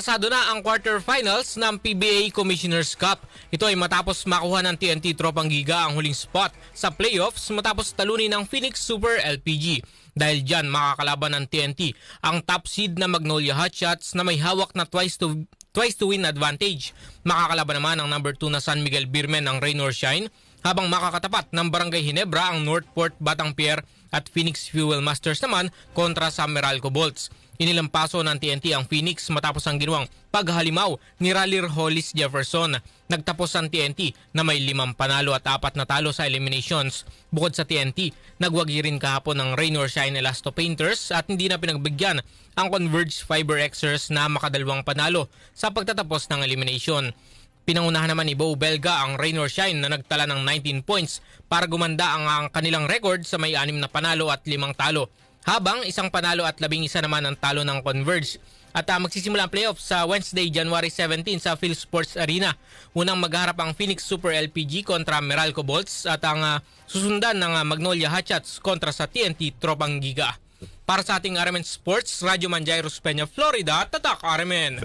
Aksado na ang quarterfinals ng PBA Commissioner's Cup. Ito ay matapos makuha ng TNT Tropang Giga ang huling spot sa playoffs matapos talunin ng Phoenix Super LPG. Dahil dyan makakalaban ng TNT ang top seed na Magnolia Hotshots na may hawak na twice to win advantage. Makakalaban naman ang number 2 na San Miguel Beermen ng Rain or Shine, habang makakatapat ng Barangay Ginebra ang Northport Batang Pier at Phoenix Fuel Masters naman kontra sa Meralco Bolts. Inilampaso ng TNT ang Phoenix matapos ang ginawang paghalimaw ni Raleigh Hollis Jefferson. Nagtapos ang TNT na may 5 panalo at 4 na talo sa eliminations. Bukod sa TNT, nagwagi rin kahapon ng Rain or Shine Elasto Painters at hindi na pinagbigyan ang Converge Fiber Xers na makadalawang panalo sa pagtatapos ng elimination. Pinangunahan naman ni Bo Belga ang Rain or Shine na nagtala ng 19 points para gumanda ang kanilang record sa may 6 na panalo at 5 talo. Habang 1 panalo at 11 naman ang talo ng Converge. At magsisimula ang playoffs sa Wednesday, January 17 sa PhilSports Arena. Unang magharap ang Phoenix Super LPG kontra Meralco Bolts at ang susundan ng Magnolia Hotshots kontra sa TNT Tropang Giga. Para sa ating RMN Sports, Radyo Manjairos Peña, Florida, Tatak RMN.